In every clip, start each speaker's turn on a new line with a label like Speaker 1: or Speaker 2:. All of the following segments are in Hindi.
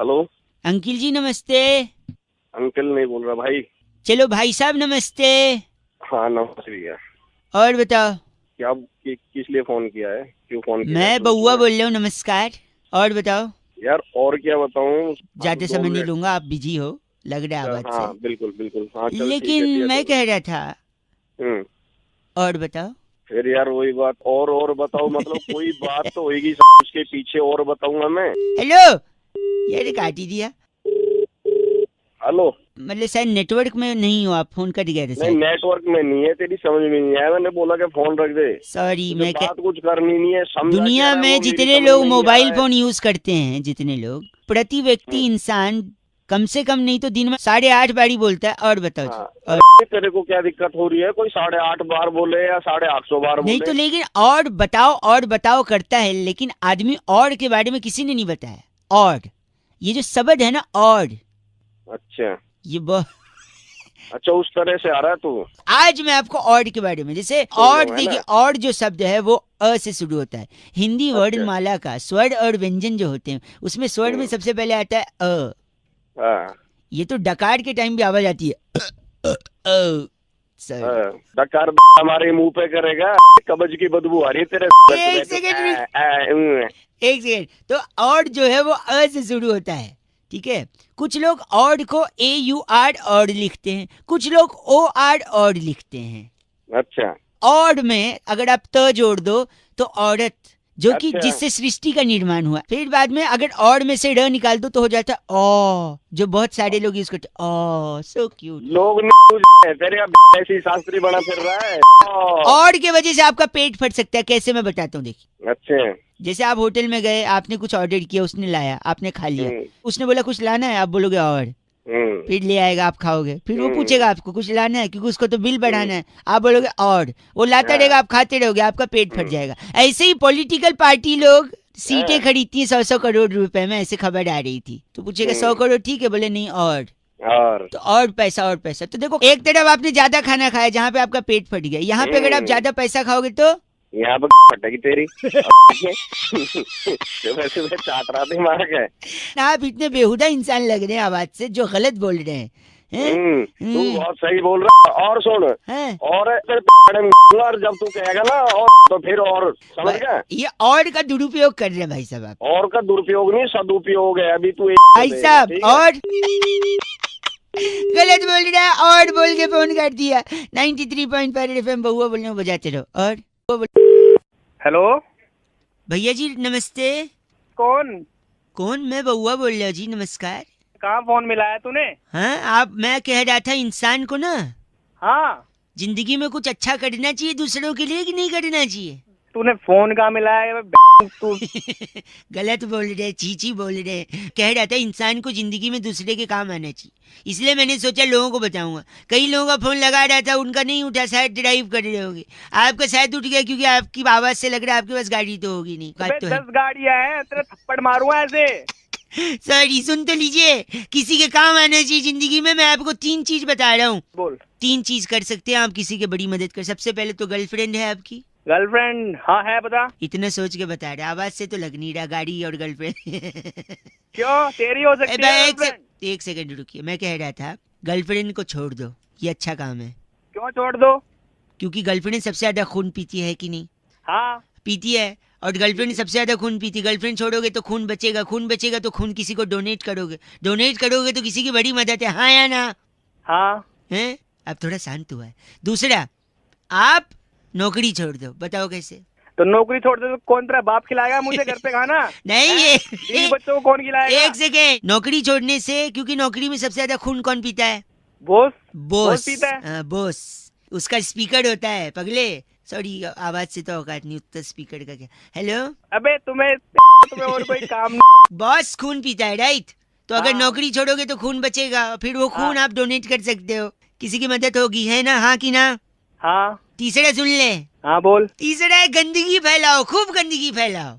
Speaker 1: हेलो।
Speaker 2: अंकिल जी नमस्ते।
Speaker 1: अंकल नहीं बोल रहा भाई।
Speaker 2: चलो भाई साहब नमस्ते।
Speaker 1: हाँ नमस्ते भैया।
Speaker 2: और बताओ।
Speaker 1: क्या किस लिए फोन किया है, क्यों फोन किया है
Speaker 2: मैं
Speaker 1: तो
Speaker 2: बउआ
Speaker 1: उसमें?
Speaker 2: बोल रहा हूँ, नमस्कार। और बताओ।
Speaker 1: यार और क्या बताऊं। हाँ तो
Speaker 2: ज्यादा
Speaker 1: दो
Speaker 2: समय नहीं
Speaker 1: मिनट।
Speaker 2: लूंगा, आप बिजी हो लग रहा है आवाज
Speaker 1: हाँ
Speaker 2: से।
Speaker 1: बिल्कुल बिल्कुल, हाँ चल ठीक है
Speaker 2: लेकिन
Speaker 1: भैया
Speaker 2: मैं
Speaker 1: 2 मिनट।
Speaker 2: कह रहा था।
Speaker 1: हम्म।
Speaker 2: और बताओ।
Speaker 1: फिर यार वही बात, और बताओ, मतलब कोई बात तो होगी उसके पीछे और बताऊंगा मैं।
Speaker 2: हेलो। यार काट ही दिया।
Speaker 1: हेलो।
Speaker 2: मतलब शायद नेटवर्क में नहीं हो आप, फोन कट गया था
Speaker 1: नहीं
Speaker 2: शायद।
Speaker 1: नेटवर्क में नहीं है, तेरी समझ में नहीं आया, मैंने बोला कि फोन रख दे।
Speaker 2: सॉरी
Speaker 1: तुझे
Speaker 2: मैं
Speaker 1: बात कुछ करनी नहीं है, समझा क्या
Speaker 2: दुनिया
Speaker 1: रहा है वो
Speaker 2: में
Speaker 1: मेरी
Speaker 2: जितने
Speaker 1: समझ
Speaker 2: लोग
Speaker 1: में नहीं आ
Speaker 2: मोबाइल
Speaker 1: रहा है।
Speaker 2: फोन यूज करते हैं, जितने लोग प्रति व्यक्ति
Speaker 1: हम्म,
Speaker 2: इंसान कम से कम नहीं तो दिन में 8.5 बारी बोलता है। और बताओ
Speaker 1: हाँ।
Speaker 2: जी। और
Speaker 1: अरे तेरे को क्या दिक्कत हो रही है, कोई 850 बार बोले या 850 बार
Speaker 2: नहीं
Speaker 1: बोले?
Speaker 2: तो लेकिन और बताओ करता है, लेकिन आदमी और के बारे में किसी ने नहीं बताया। और ये जो शब्द है ना, और
Speaker 1: अच्छा।
Speaker 2: ये बहुत
Speaker 1: अच्छा उस तरह से आ रहा है तू।
Speaker 2: आज मैं आपको और के बारे में, जैसे
Speaker 1: सुन
Speaker 2: और
Speaker 1: लो है
Speaker 2: देखिए,
Speaker 1: ना।
Speaker 2: और जो शब्द है वो अ से शुरू होता है। हिंदी
Speaker 1: अच्छा।
Speaker 2: वर्णमाला का स्वर और व्यंजन जो होते हैं, उसमें स्वर में
Speaker 1: हम्म।
Speaker 2: सबसे पहले आता है अ।
Speaker 1: हाँ।
Speaker 2: ये तो डकार के टाइम भी आवाज आती है सॉरी।
Speaker 1: हाँ, डकार हमारे मुंह पे करेगा, कब्ज की बदबू आ रही है तेरे से
Speaker 2: एक
Speaker 1: बैठो
Speaker 2: सेकेंड एक सेकेंड। तो और जो है वो अ से शुरू होता है, ठीक है। कुछ लोग और को AUR और लिखते हैं, कुछ लोग OR और लिखते हैं।
Speaker 1: अच्छा।
Speaker 2: और में अगर आप त जोड़ दो तो औरत, जो कि
Speaker 1: अच्छा।
Speaker 2: जिससे सृष्टि का निर्माण हुआ। फिर बाद में अगर और में से र निकाल दो तो हो जाता है ओ, जो बहुत सारे लोग यूज करते हैं। ओ सो क्यूट।
Speaker 1: लोग नहीं तेरे अब ऐसी शास्त्री बना फिर रहा है।
Speaker 2: और के वजह से आपका पेट फट सकता है, कैसे मैं बताता हूँ देखिए।
Speaker 1: अच्छा।
Speaker 2: जैसे आप होटल में गए, आपने कुछ ऑर्डर किया, उसने लाया, आपने खा लिया।
Speaker 1: हम्म।
Speaker 2: उसने बोला कुछ लाना है, आप बोलोगे और।
Speaker 1: हम्म।
Speaker 2: फिर ले आएगा, आप खाओगे, फिर वो
Speaker 1: हम्म।
Speaker 2: पूछेगा आपको कुछ लाना है, क्योंकि उसको तो बिल
Speaker 1: हम्म।
Speaker 2: बढ़ाना है। आप बोलोगे और, वो लाता
Speaker 1: हाँ।
Speaker 2: रहेगा, आप खाते रहोगे, आपका पेट फट
Speaker 1: हम्म।
Speaker 2: जाएगा। ऐसे ही पॉलिटिकल पार्टी लोग सीटें
Speaker 1: हाँ।
Speaker 2: खरीदती हैं 100-100 करोड़ रुपए में, ऐसे खबर आ रही थी। तो पूछेगा 100 करोड़ ठीक है, बोले नहीं और।
Speaker 1: और।
Speaker 2: तो और पैसा तो देखो, एक तरफ आपने ज्यादा खाना खाया जहां पे आपका पेट फट गया, यहाँ पे अगर आप
Speaker 1: हम्म।
Speaker 2: ज्यादा पैसा खाओगे तो
Speaker 1: यहाँ पे फटेगी तेरी। सुबह सुबह चाट रहा दिमाग है।
Speaker 2: आप इतने बेहुदा इंसान लग रहे हैं आवाज से, जो गलत बोल रहे हैं। हैं?
Speaker 1: तू
Speaker 2: हम्म,
Speaker 1: बहुत सही बोल रहा है। और सुन,
Speaker 2: हैं?
Speaker 1: और और जब तू कहेगा ना और, तो फिर और समझ गया।
Speaker 2: ये और का दुरुपयोग कर रहे हैं भाई साहब आप।
Speaker 1: और का दुरुपयोग नहीं, सदुपयोग है। अभी तू
Speaker 2: भाई
Speaker 1: देगा
Speaker 2: साहब
Speaker 1: ठीक है।
Speaker 2: और गलत बोल रहा है, और बोल के फोन कर दिया। 93.5 FM बहुआ बोलने को बजाते रहो। और
Speaker 3: हेलो।
Speaker 2: भैया जी नमस्ते।
Speaker 3: कौन?
Speaker 2: कौन? मैं बहुआ बोल रहा हूँ जी, नमस्कार।
Speaker 3: कहाँ फोन मिलाया तूने?
Speaker 2: हाँ आप, मैं कह रहा था इंसान को ना
Speaker 3: हाँ।
Speaker 2: जिंदगी में कुछ अच्छा करना चाहिए दूसरों के लिए, कि नहीं करना चाहिए?
Speaker 3: तूने फोन कहाँ मिलाया है तू?
Speaker 2: गलत बोल रहे, चीची बोल रहे। कह रहा था इंसान को जिंदगी में दूसरे के काम आना चाहिए, इसलिए मैंने सोचा लोगों को बताऊंगा। कई लोगों का फोन लगा रहा था, उनका नहीं उठा, शायद ड्राइव कर रहे होंगे। आपका शायद उठ गया, क्योंकि आपकी आवाज से लग रहा है आपके पास गाड़ी तो होगी नहीं। बात
Speaker 3: अबे
Speaker 2: तो है।
Speaker 3: 10 गाड़ियां हैं, तेरे थप्पड़ मारूंगा ऐसे।
Speaker 2: सॉरी, सुन तो लीजिए। किसी के काम आना चाहिए जिंदगी में। मैं आपको 3 चीज बता रहा हूँ।
Speaker 3: बोल।
Speaker 2: 3 चीज कर सकते हैं आप किसी की बड़ी मदद कर। सबसे पहले तो गर्लफ्रेंड है आपकी।
Speaker 3: गर्लफ्रेंड? हाँ है, बता।
Speaker 2: इतना सोच के बता रहे, आवाज से तो लग नहीं रहा। गाड़ी और गर्लफ्रेंड
Speaker 3: क्यों, तेरी हो सकती है गर्लफ्रेंड?
Speaker 2: एक सेकंड रुकिए। मैं कह रहा था गर्लफ्रेंड को छोड़ दो, ये अच्छा काम है।
Speaker 3: क्यों छोड़ दो?
Speaker 2: क्योंकि गर्लफ्रेंड सबसे ज्यादा खून पीती है कि नहीं?
Speaker 3: हाँ।
Speaker 2: पीती है। और गर्लफ्रेंड सबसे ज्यादा खून पीती। गर्लफ्रेंड छोड़ोगे तो खून बचेगा, खून बचेगा तो खून किसी को डोनेट करोगे, डोनेट करोगे तो किसी की बड़ी मदद है। हाँ या ना?
Speaker 3: हाँ।
Speaker 2: हैं? अब थोड़ा शांत हुआ है। दूसरा, आप नौकरी छोड़ दो। बताओ कैसे?
Speaker 3: तो नौकरी छोड़ दे तो कौन तेरा बाप खिलाएगा मुझे घर पे खाना?
Speaker 2: नहीं
Speaker 3: हैं?
Speaker 2: ये
Speaker 3: बीवी बच्चों को कौन खिलाएगा?
Speaker 2: एक सेकेंड। नौकरी छोड़ने से, क्योंकि नौकरी में सबसे ज्यादा खून कौन पीता है?
Speaker 3: बॉस।
Speaker 2: बॉस।
Speaker 3: पीता है।
Speaker 2: बॉस। उसका स्पीकर होता है पगले। सॉरी, आवाज से तो औकात नहीं उतना, स्पीकर का क्या। हेलो।
Speaker 3: अबे तुम्हें और कोई काम नहीं?
Speaker 2: बॉस खून पीता है, राइट? तो अगर
Speaker 3: हाँ।
Speaker 2: नौकरी छोड़ोगे तो खून बचेगा, फिर वो खून
Speaker 3: हाँ।
Speaker 2: आप डोनेट कर सकते हो, किसी की मदद होगी, है ना? हाँ कि ना?
Speaker 3: हाँ।
Speaker 2: तीसरा सुन ले।
Speaker 3: हाँ बोल।
Speaker 2: तीसरा है गंदगी फैलाओ, खूब गंदगी फैलाओ।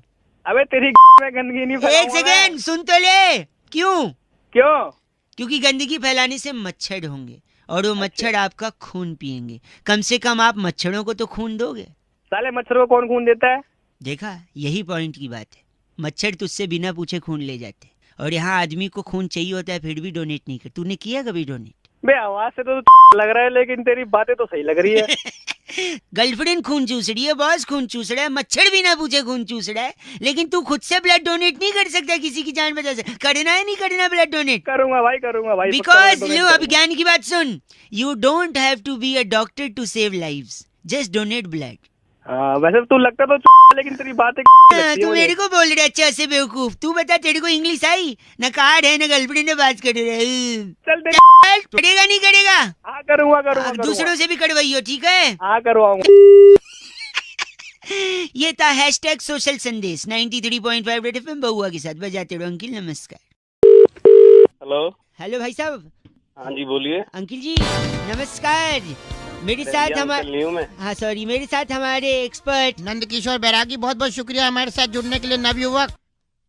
Speaker 3: अबे तेरी में गंदगी नहीं
Speaker 2: एक
Speaker 3: फैलाऊंगा मैं।
Speaker 2: सेकेंड सुन तो ले। क्यों?
Speaker 3: क्यों?
Speaker 2: क्योंकि गंदगी फैलाने से मच्छर होंगे, और वो
Speaker 3: अच्छा।
Speaker 2: मच्छर आपका खून पिएंगे। कम से कम आप मच्छरों को तो खून दोगे।
Speaker 3: साले मच्छर को कौन खून देता है?
Speaker 2: देखा, यही पॉइंट की बात है। मच्छर तुझसे बिना पूछे खून ले जाते, और यहाँ आदमी को खून चाहिए होता है फिर भी डोनेट नहीं कर। तूने किया कभी डोनेट?
Speaker 3: बे आवाज से तो लग रहा है, लेकिन तेरी बातें तो सही लग रही है।
Speaker 2: गर्लफ्रेंड खून चूस रही है, बॉस खून चूस रहा है, मच्छर भी ना पूछे खून चूस रहा है, लेकिन तू खुद से ब्लड डोनेट नहीं कर सकता किसी की जान बचा से। करना है नहीं करना ब्लड डोनेट?
Speaker 3: करूंगा भाई, करूंगा भाई।
Speaker 2: बिकॉज लो अब ज्ञान की बात सुन, you don't have to be a doctor to save lives, just donate blood.
Speaker 3: हाँ वैसे तू लगता तो लेकिन तेरी बातें
Speaker 2: तू मेरे को बोल रहा अच्छा से बेवकूफ। तू बता तेरे को इंग्लिश आई? न कार्ड है न गर्लफ्रेंड ने बात कर रहे।
Speaker 3: चल
Speaker 2: करेगा नहीं करेगा?
Speaker 3: हाँ करूंगा करूंगा।
Speaker 2: दूसरों से भी करवाइयो, ठीक है?
Speaker 3: हाँ करवाऊंगा।
Speaker 2: ये था हैशटैग सोशल संदेश 93.5 रेड एफएम बहुआ के साथ। बजाते रहो अंकिल। नमस्कार।
Speaker 1: हेलो।
Speaker 2: हेलो भाई साहब।
Speaker 1: हाँ जी बोलिए।
Speaker 2: अंकिल जी नमस्कार। मेरे साथ हमारे हाँ सॉरी मेरे साथ हमारे एक्सपर्ट
Speaker 4: नंद किशोर बैरागी, बहुत बहुत शुक्रिया हमारे साथ जुड़ने के लिए नवयुवक।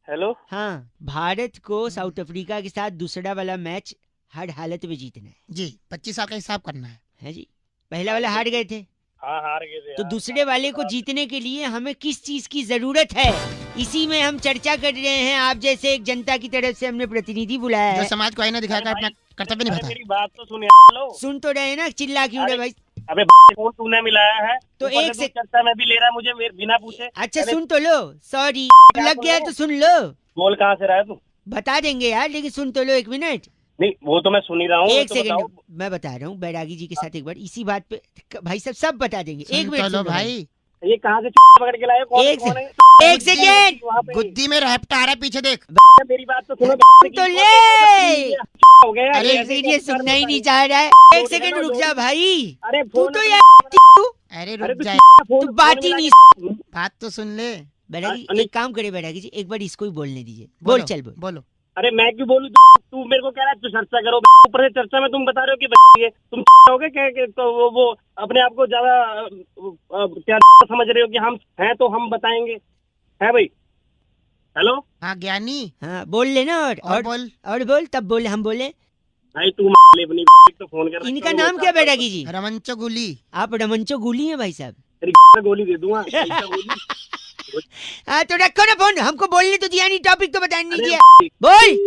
Speaker 1: हेलो।
Speaker 2: हाँ, भारत को साउथ अफ्रीका के साथ दूसरा वाला मैच हर हालत में जीतना है
Speaker 4: जी। 25 साल का हिसाब करना है
Speaker 2: जी। पहला वाला हार गए थे,
Speaker 1: हाँ हार गए थे।
Speaker 2: तो दूसरे वाले को जीतने के लिए हमें किस चीज की जरूरत है, इसी में हम चर्चा कर रहे हैं। आप जैसे एक जनता की तरफ से हमने प्रतिनिधि बुलाया
Speaker 4: जो
Speaker 2: है।
Speaker 4: समाज को आईना दिखाकर अपना कर्तव्य निभाता है।
Speaker 1: मेरी बात तो सुन लो।
Speaker 2: सुन तो रहे ना, चिल्ला क्यों रहे भाई?
Speaker 1: अबे फोन तूने मिलाया है
Speaker 2: तो
Speaker 1: ऊपर
Speaker 2: एक
Speaker 1: से
Speaker 2: से
Speaker 1: तू चर्चा में भी ले रहा है मुझे बिना पूछे।
Speaker 2: अच्छा
Speaker 1: अरे
Speaker 2: सुन तो लो, सॉरी लग गया तो सुन लो।
Speaker 1: बोल कहाँ से रहा है तू?
Speaker 2: बता देंगे यार, लेकिन सुन तो लो 1 मिनट।
Speaker 1: नहीं वो तो मैं सुन ही रहा हूँ।
Speaker 2: एक
Speaker 1: तो
Speaker 2: सेकंड
Speaker 1: बताओ।
Speaker 2: मैं बता रहा हूँ बैरागी जी के साथ एक बार इसी बात पे भाई सब सब बता देंगे।
Speaker 4: सुन
Speaker 2: एक
Speaker 4: तो
Speaker 2: मिनट
Speaker 4: लो
Speaker 2: सुन लो
Speaker 4: भाई।
Speaker 1: ये कहाँ से पकड़ के लाए? कौन
Speaker 2: एक
Speaker 1: कौन
Speaker 2: से-
Speaker 1: है?
Speaker 2: एक सेकेंड
Speaker 1: वहाँ पे
Speaker 4: गुद्दी में रहपटा आ रहा है, पीछे देख।
Speaker 1: मेरी बात तो सुनो।
Speaker 2: तो ले।
Speaker 1: हो गया।
Speaker 2: अरे एक सेकंड, ये सुनना ही नहीं चाह रहा है। एक सेकंड रुक जा भाई।
Speaker 1: अरे
Speaker 2: तू
Speaker 1: फोन
Speaker 2: तो यार
Speaker 4: अरे
Speaker 1: अरे
Speaker 4: रुक जाए,
Speaker 2: तू बात ही नहीं।
Speaker 4: बात तो सुन ले।
Speaker 2: बैरागी
Speaker 1: अरे-
Speaker 2: एक काम करे बैरागी जी, एक बार इसको ही बोलने दीजिए। बोल
Speaker 4: बोलो,
Speaker 2: चल बोल।
Speaker 4: बोलो।
Speaker 1: अरे मैं क्यों बोलूं? तू मेरे को कह रहा है तू चर्चा करो, ऊपर से चर्चा में तुम बता रहे हो कि ये तुम हो गए क्या? तो वो अपने आप को ज्यादा क्या समझ रहे हो कि हम हैं तो हम बताएंगे, है भाई? हेलो
Speaker 4: हाँ ज्ञानी,
Speaker 2: हाँ बोल लेना
Speaker 4: और बोल।
Speaker 2: और बोल तब बोले हम बोले।
Speaker 1: भाई तू अपनी तो फोन कर।
Speaker 2: इनका नाम क्या बैरागी जी?
Speaker 4: रमंचो गुली।
Speaker 2: आप रमंचो गुली हैं भाई साहब?
Speaker 1: तेरी गोली दे दूंगा।
Speaker 2: हाँ तो रखो ना फोन, हमको बोलने तो दिया नहीं, टॉपिक तो बताने नहीं
Speaker 1: अरे
Speaker 2: दिया। बोल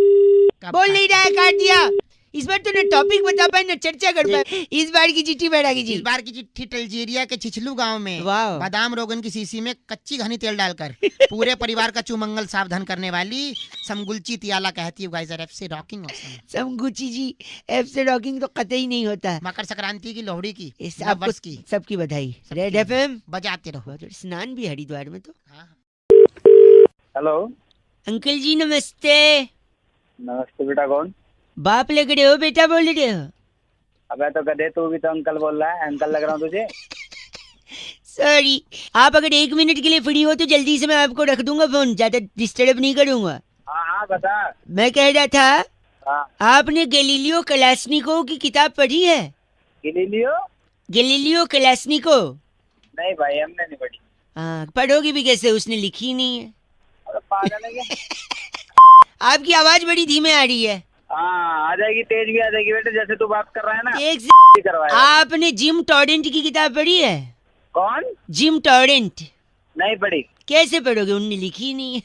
Speaker 4: कब
Speaker 2: बोल नहीं रहा है, काट दिया। इस बार तो न टॉपिक बता पाए न चर्चा कर पाए। इस बार की चिट्ठी बैरागी जी।
Speaker 4: इस बार की चिट्ठी अल्जीरिया के छिछलू गांव में
Speaker 2: वाह।
Speaker 4: बादाम रोगन की शीशी में कच्ची घनी तेल डालकर पूरे परिवार का चुमंगल सावधान करने वाली समगुलची तियाला कहती है guys are FC rocking awesome.
Speaker 2: Samguchi ji F से रॉकिंग तो कतई नहीं होता।
Speaker 4: मकर संक्रांति की, लोहड़ी की,
Speaker 2: इस
Speaker 4: नव
Speaker 2: आपको
Speaker 4: वर्ष की
Speaker 2: सबकी बधाई।
Speaker 4: सबकी
Speaker 2: रेड एफएम
Speaker 4: बजाते रहो।
Speaker 2: स्नान भी हरिद्वार में तो।
Speaker 4: हाँ।
Speaker 1: हेलो
Speaker 2: अंकल जी नमस्ते।
Speaker 1: नमस्ते बेटा। कौन?
Speaker 2: बाप लग रहे हो बेटा बोल रहे हो?
Speaker 1: अबे तो गधे, तू भी तो अंकल बोल रहा है। अंकल लग रहा हूँ तुझे?
Speaker 2: सॉरी, आप अगर 1 मिनट के लिए फ्री हो तो जल्दी से मैं आपको रख दूंगा फोन, ज्यादा डिस्टर्ब नहीं करूंगा।
Speaker 1: हाँ हाँ बता।
Speaker 2: मैं कह रहा था,
Speaker 1: हाँ
Speaker 2: आपने गैलीलियो कलास्निको की किताब पढ़ी है?
Speaker 1: गिलीलियो?
Speaker 2: गैलीलियो कलास्निको?
Speaker 1: नहीं भाई हमने नहीं पढ़ी।
Speaker 2: हाँ पढ़ोगी भी कैसे, उसने लिखी ही नहीं है।
Speaker 1: अरे पागल है क्या?
Speaker 2: आपकी आवाज बड़ी धीमे आ रही है।
Speaker 1: हाँ आ जाएगी, तेज भी आ जाएगी बेटे, जैसे तू बात कर रहा है ना।
Speaker 2: एक से
Speaker 1: करवाएगा।
Speaker 2: आपने जिम टॉरेंट की किताब पढ़ी है?
Speaker 1: कौन?
Speaker 2: Gym torrent?
Speaker 1: नहीं पढ़ी।
Speaker 2: कैसे पढ़ोगे, उनने लिखी ही नहीं है।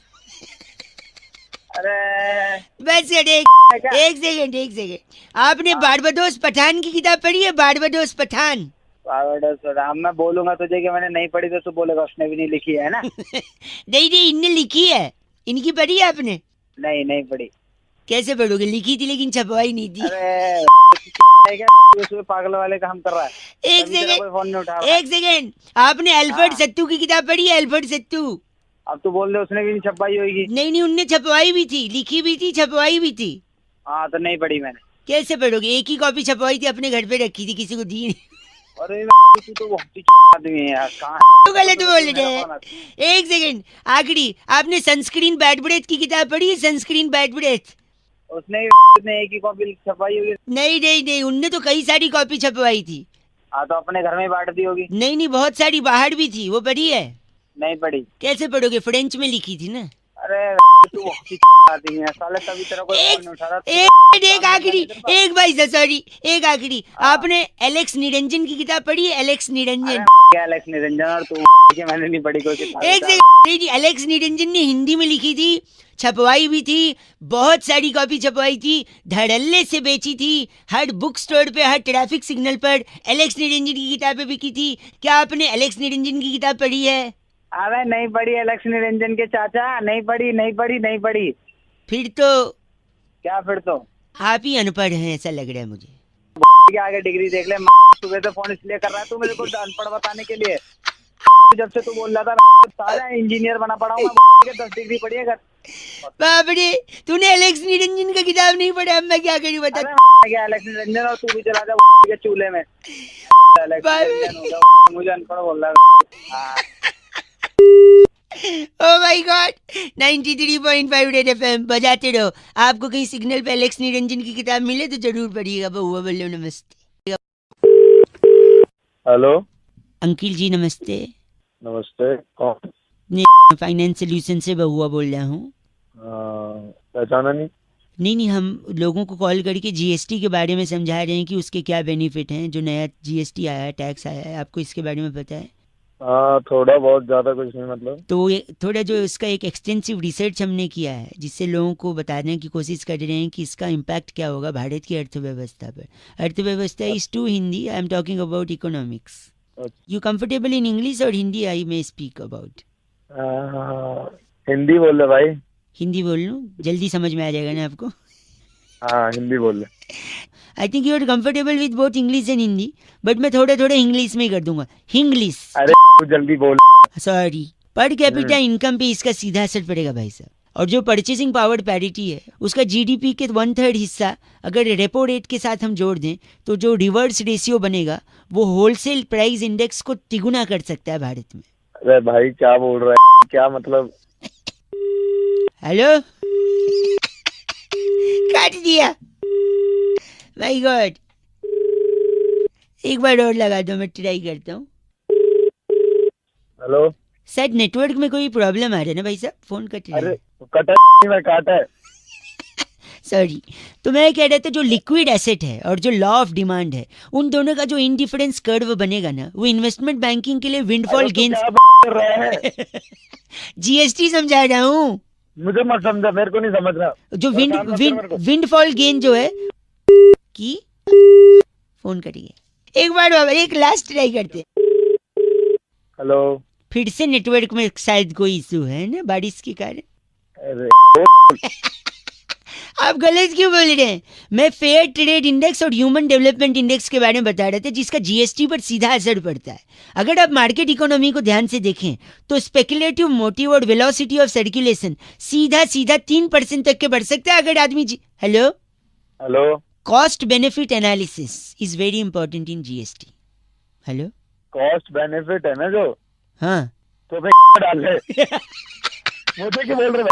Speaker 1: अरे
Speaker 2: बस एक सेकंड, आपने बारबाडोस पठान की किताब पढ़ी है? बारबाडोस पठान?
Speaker 1: राम मैं बोलूंगा तुझे कि मैंने नहीं पढ़ी तो तू बोलेगा उसने भी नहीं लिखी है ना।
Speaker 2: नहीं इनने लिखी है। इनकी पढ़ी है आपने?
Speaker 1: नहीं नहीं पढ़ी।
Speaker 2: कैसे पढ़ोगे, लिखी थी लेकिन छपवाई नहीं थी।
Speaker 1: अरे क्या पागल वाले काम कर रहा है?
Speaker 2: एक
Speaker 1: तभी तेरा कोई फोन नहीं उठा रहा।
Speaker 2: सेकंड, आपने अल्फ्रेड
Speaker 1: हाँ।
Speaker 2: सत्तू की किताब पढ़ी है? अल्फ्रेड सत्तू?
Speaker 1: अब तू बोल दे उसने भी नहीं छपाई होगी।
Speaker 2: नहीं उनने छपवाई भी थी, लिखी भी थी, छपवाई भी थी।
Speaker 1: हाँ तो नहीं पढ़ी मैंने।
Speaker 2: कैसे पढ़ोगे, एक ही कॉपी छपवाई थी, अपने घर पे रखी थी, किसी को दी नहीं।
Speaker 1: अरे तू तो बहुत आदमी है यार, कहाँ
Speaker 2: तो गलत बोल रहे हैं। एक सेकंड आखिरी, आपने सनस्क्रीन बैड ब्रेथ की किताब पढ़ी है? Sunscreen bad breath?
Speaker 1: उसने एक ही कॉपी छपाई होगी।
Speaker 2: नहीं उनने तो कई सारी कॉपी छपवाई थी।
Speaker 1: हाँ तो अपने घर में बांट दी होगी।
Speaker 2: नहीं बहुत सारी बाहर भी थी, वो पढ़ी है?
Speaker 1: नहीं पढ़ी।
Speaker 2: कैसे पढ़ोगे, फ्रेंच में लिखी थी ना।
Speaker 1: अरे
Speaker 3: तू आती है साले, तभी तेरा कोई
Speaker 2: एक
Speaker 3: फोन नहीं उठा रहा।
Speaker 2: एक आखिरी, एक भाई साहब सॉरी, एक आखिरी, आपने एलेक्स निरंजन की किताब पढ़ी है? एलेक्स निरंजन,
Speaker 3: क्या एलेक्स निरंजन और तू के मैंने नहीं पढ़ी कोई किताब।
Speaker 2: एक सेकंड, नहीं जी, एलेक्स निरंजन ने हिंदी में लिखी थी, छपवाई भी थी, बहुत सारी कॉपी छपवाई थी, धड़ल्ले से बेची थी, हर बुक स्टोर पे, हर ट्रैफिक सिग्नल पर एलेक्स निरंजन की किताबें बिकी थी। क्या आपने एलेक्स निरंजन की किताब पढ़ी है?
Speaker 3: अबे नहीं पढ़ी एलेक्स निरंजन के चाचा, नहीं पढ़ी नहीं पढ़ी नहीं पढ़ी।
Speaker 2: फिर तो
Speaker 3: क्या फिर तो
Speaker 2: आप ही अनपढ़ हैं ऐसा लग रहा है मुझे।
Speaker 3: के आगे डिग्री देख ले। सुबह से फोन इसलिए कर रहा है तू मेरे को अनपढ़ बताने के लिए। जब से तू बोल रहा था सारा इंजीनियर बना पड़ा हूँ मैं, 10 डिग्री पढ़ी है घर।
Speaker 2: बाप रे, तूने एलेक्स निरंजन का किताब नहीं पढ़ा, अब मैं क्या करूं बता।
Speaker 3: क्या एलेक्स निरंजन, और तू भी चला जा के चूल्हे में। एलेक्स निरंजन होगा, मुझे अनपढ़ बोल रहा है।
Speaker 2: Oh my God, 93.5 Red FM बजाते रहो। आपको कहीं सिग्नल पे एलेक्स निरंजन की किताब मिले तो जरूर पढ़िएगा। बहुआ बोलो नमस्ते।
Speaker 5: हेलो
Speaker 2: अंकिल जी नमस्ते,
Speaker 5: नमस्ते, कौन?
Speaker 2: फाइनेंस सोल्यूशन से बहुआ बोल रहा हूँ।
Speaker 5: पहचाना नहीं।
Speaker 2: नहीं, हम लोगों को कॉल करके जीएसटी के बारे में समझा रहे हैं कि उसके क्या बेनिफिट हैं। जो नया जीएसटी आया है, टैक्स आया है, आपको इसके बारे में पता है?
Speaker 5: हाँ, थोड़ा बहुत, ज्यादा कुछ नहीं मतलब।
Speaker 2: तो ये थोड़ा जो इसका एक एक्सटेंसिव रिसर्च हमने किया है, जिससे लोगों को बताने की कोशिश कर रहे हैं कि इसका इम्पैक्ट क्या होगा भारत की अर्थव्यवस्था पर। अर्थव्यवस्था is to Hindi, I am talking about economics. You comfortable in English और Hindi I may speak about?
Speaker 5: Hindi बोल रहे भाई।
Speaker 2: हिंदी बोल लूँ, जल्दी समझ में आ जाएगा ना आपको?
Speaker 5: हाँ, हिंदी बोल रहे।
Speaker 2: I think you are comfortable with both English and Hindi, but मैं थोड़ा थोड़ा इंग्लिश में ही कर दूंगा। हिंग्लिश,
Speaker 5: अरे तू जल्दी बोल।
Speaker 2: सॉरी। पर कैपिटा इनकम पे इसका सीधा असर पड़ेगा भाई साहब। और जो परचेसिंग पावर पैरिटी है, उसका जीडीपी के 1/3 हिस्सा अगर रेपो रेट के साथ हम जोड़ दें तो जो रिवर्स रेशियो बनेगा वो होलसेल प्राइस इंडेक्स को तिगुना कर सकता है भारत में।
Speaker 5: अरे भाई क्या बोल रहा है, क्या मतलब?
Speaker 2: हेलो काट दिया, माय गॉड। एक बार और लगा दो, मैं ट्राई करता हूँ।
Speaker 5: हेलो,
Speaker 2: शायद नेटवर्क में कोई प्रॉब्लम आ रहा है ना भाई साहब, फोन कट रहा
Speaker 5: अरे
Speaker 2: है।
Speaker 5: कटा नहीं, मैं काटा है।
Speaker 2: सॉरी। तो मैं कह रहा था जो लिक्विड एसेट है और जो लॉ ऑफ डिमांड है, उन दोनों का जो इंडिफरेंस कर्व बनेगा ना, वो इन्वेस्टमेंट बैंकिंग के लिए विंडफॉल गेन।
Speaker 5: कर रहा है
Speaker 2: जीएसटी समझा रहा हूँ।
Speaker 5: मुझे मत समझा, मेरे को नहीं समझ रहा।
Speaker 2: जो
Speaker 5: काम मत कर मेरे को।
Speaker 2: विंडफॉल गेन जो है की फोन करिए एक बार, एक लास्ट ट्राई करते।
Speaker 5: हेलो,
Speaker 2: फिर से नेटवर्क में शायद कोई इशू है ना, बारिश के कारण।
Speaker 5: अरे
Speaker 2: आप गलत क्यों बोल रहे हैं? मैं फेयर ट्रेड इंडेक्स और ह्यूमन डेवलपमेंट इंडेक्स के बारे में बता रहे थे, जिसका जीएसटी पर सीधा असर पड़ता है। अगर आप मार्केट इकोनॉमी को ध्यान से देखें तो स्पेकुलेटिव मोटिव और वेलोसिटी ऑफ सर्कुलेशन सीधा 3% तक के बढ़ सकता है अगर आदमी hello
Speaker 5: hello,
Speaker 2: cost benefit analysis is very important in GST. Hello,
Speaker 5: cost benefit है ना जो,
Speaker 2: हाँ
Speaker 5: तो मैं डाल ले। मुझे क्या बोल रहे हो?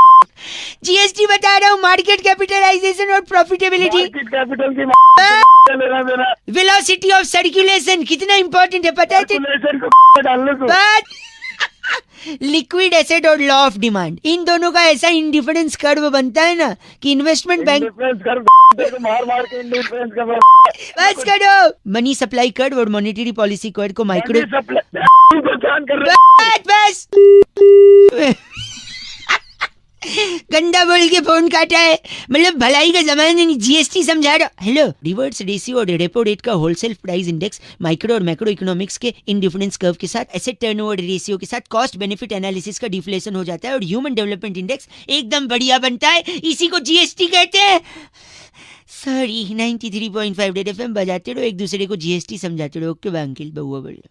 Speaker 2: जीएसटी बता रहा हूँ, मार्केट कैपिटलाइजेशन और प्रॉफिटेबिलिटी,
Speaker 5: मार्केट कैपिटल की लेना देना,
Speaker 2: वेलोसिटी ऑफ सर्कुलेशन कितना इंपॉर्टेंट है पता है?
Speaker 5: सर्कुलेशन को डाल ले तू।
Speaker 2: लिक्विड एसेट और लॉ ऑफ डिमांड, इन दोनों का ऐसा इंडिफरेंस कर्व बनता है ना कि इन्वेस्टमेंट बैंक
Speaker 5: मार मार के इंडिफरेंस कर।
Speaker 2: बस करो। मनी सप्लाई कर्व और मॉनेटरी पॉलिसी कर्व को माइक्रो बस गंदा बोल के फोन काटा है, मतलब भलाई का जमाना नहीं। जीएसटी समझा रहा। हेलो, रिवर्स रेशियो और रेपो रेट का होलसेल प्राइस इंडेक्स माइक्रो और मैक्रो इकोनॉमिक्स के इंडिफरेंस कर्व के साथ एसेट टर्नओवर रेशियो के साथ कॉस्ट बेनिफिट एनालिसिस का डिफ्लेशन हो जाता है और ह्यूमन डेवलपमेंट इंडेक्स एकदम बढ़िया बनता है। इसी को जीएसटी कहते हैं। सॉरी, 93.5 रेड एफएम बजाते रहो, एक दूसरे को जीएसटी समझाते रहो। ओके अंकिल, बहुआ बोल रहा।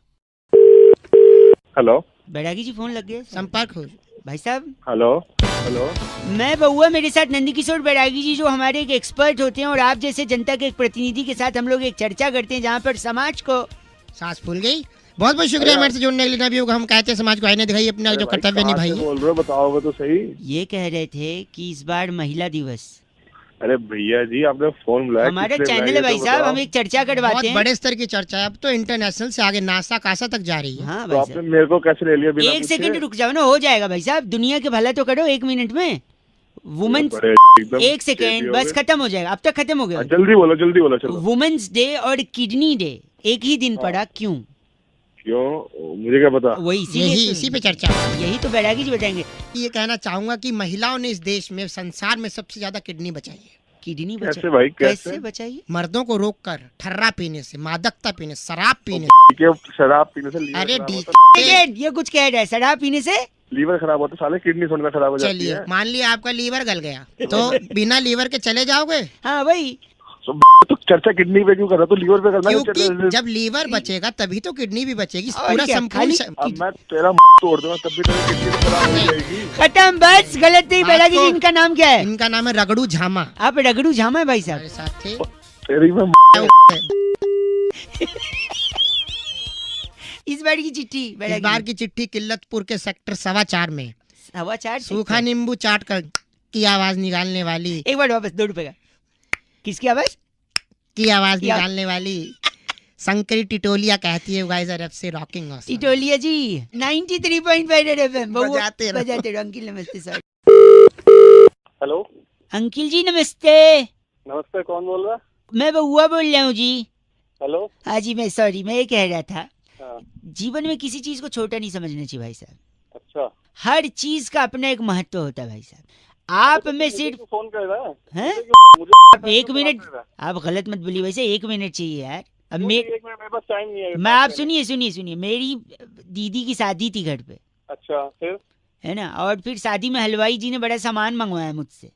Speaker 5: हेलो,
Speaker 2: बैरागी जी फोन लग गया,
Speaker 4: संपर्क हो
Speaker 2: भाई साहब।
Speaker 5: हेलो, हेलो,
Speaker 2: मैं बहुआ, मेरे साथ नंदकिशोर बैरागी जी जो हमारे एक एक्सपर्ट होते हैं और आप जैसे जनता के एक प्रतिनिधि के साथ हम लोग एक चर्चा करते हैं जहाँ पर समाज को
Speaker 4: सांस फूल गई। बहुत बहुत शुक्रिया हमारे से जुड़ने के लिए। नबी हम कहते हैं समाज को आईने दिखाइए, अपना जो कर्तव्य निभाइए।
Speaker 5: बोल रहे हो, बताओ वो तो सही।
Speaker 2: ये कह रहे थे कि इस बार महिला दिवस।
Speaker 5: अरे भैया जी, आपने फोन बुलाया,
Speaker 2: हमारा चैनल है भाई साहब, हम एक चर्चा करवाते
Speaker 4: बहुत
Speaker 2: हैं।
Speaker 4: बड़े स्तर की चर्चा है, अब तो इंटरनेशनल से आगे नासा कासा तक जा रही है।
Speaker 2: हाँ
Speaker 5: तो
Speaker 2: भाई
Speaker 5: आपने
Speaker 2: साहब,
Speaker 5: मेरे को कैसे ले लिया बिना
Speaker 2: एक
Speaker 5: पूछे?
Speaker 2: सेकंड रुक जाओ ना, हो जाएगा भाई साहब। दुनिया के भला तो करो 1 मिनट में। वुमेन्स
Speaker 5: बड़े एकदम
Speaker 2: एक सेकेंड, बस खत्म हो जाएगा, अब तक खत्म हो गया।
Speaker 5: जल्दी बोलो चलो।
Speaker 2: वुमेन्स डे और किडनी डे एक ही दिन पड़ा, क्यों?
Speaker 5: क्यों, मुझे क्या पता।
Speaker 2: वही
Speaker 4: यही इसी पे चर्चा है।
Speaker 2: यही तो बैरागी जी बताएंगे।
Speaker 4: ये कहना चाहूंगा कि महिलाओं ने इस देश में, संसार में सबसे ज्यादा किडनी बचाई है।
Speaker 2: किडनी
Speaker 5: कैसे भाई,
Speaker 2: कैसे बचाइए?
Speaker 4: मर्दों को रोककर ठर्रा पीने से, मादकता पीने, शराब पीने
Speaker 5: क्या शराब पीने से लीवर
Speaker 4: अरे
Speaker 5: खराब
Speaker 4: डी
Speaker 5: होता है?
Speaker 2: ये कुछ कह रहा है, शराब पीने से
Speaker 5: लीवर खराब होता है साले, किडनी सुनकर खराब हो जाती
Speaker 4: चलिए
Speaker 5: है।
Speaker 4: मान लिया आपका लीवर गल गया, तो बिना लीवर के चले जाओगे?
Speaker 2: हाँ वही,
Speaker 5: तो चर्चा किडनी पे क्यों कर रहा, तो लीवर पे करना है
Speaker 4: क्योंकि
Speaker 5: चर्चा।
Speaker 4: जब लीवर बचेगा तभी तो किडनी भी बचेगी।
Speaker 2: और
Speaker 4: पूरा
Speaker 2: क्या,
Speaker 4: संपूर्ण
Speaker 5: अब मैं तेरा तोड़ दूंगा तब भी तेरी किडनी तो खराब हो जाएगी।
Speaker 2: खत्म, बस गलत नहीं।
Speaker 4: बात
Speaker 2: बैरागी जी,
Speaker 4: को-
Speaker 2: इनका नाम क्या है?
Speaker 4: इनका नाम है रगड़ू झामा।
Speaker 2: आप रगड़ू झामा है भाई
Speaker 4: हमारे
Speaker 2: साहब?
Speaker 4: साथ थे।
Speaker 5: तेरी मैं
Speaker 2: इस बार की चिट्ठी
Speaker 4: इस
Speaker 2: बैरागी
Speaker 4: बार
Speaker 2: जी।
Speaker 4: की चिट्ठी किल्लतपुर के सेक्टर 4.25 में
Speaker 2: 4.25
Speaker 4: सूखा नींबू चाट कर की आवाज निकालने वाली,
Speaker 2: एक बार वापस 2 रुपए का। किसकी आवाज?
Speaker 4: की आवाज
Speaker 2: क्या?
Speaker 4: निकालने वाली शंकरी टिटोलिया कहती है guys are FC rocking awesome.
Speaker 2: Titoliya ji 93.5 Red FM
Speaker 4: बजाते रहो।
Speaker 2: बजाते रहो। अंकिल नमस्ते सर।
Speaker 5: हेलो,
Speaker 2: अंकिल जी नमस्ते,
Speaker 5: नमस्ते, कौन बोल रहा है?
Speaker 2: मैं बउआ बोल रहा हूँ जी।
Speaker 5: हेलो।
Speaker 2: हाँ जी, मैं सॉरी, मैं ये कह रहा था,
Speaker 5: हाँ,
Speaker 2: जीवन में किसी चीज को छोटा नहीं समझना चाहिए भाई साहब।
Speaker 5: अच्छा,
Speaker 2: हर चीज का अपना एक महत्व होता है भाई साहब। आप में सिर्फ
Speaker 5: फोन कर रहा है
Speaker 2: हैं?
Speaker 5: मुझे
Speaker 2: आप 1 मिनट, आप गलत मत बोलिए, वैसे 1 मिनट चाहिए यार। अब
Speaker 5: एक मिनट, मेरे पास टाइम नहीं है।
Speaker 2: मैं आप सुनिए, मेरी दीदी की शादी थी घर पे,
Speaker 5: अच्छा, फिर?
Speaker 2: है ना, और फिर शादी में हलवाई जी ने बड़ा सामान मंगवाया मुझसे।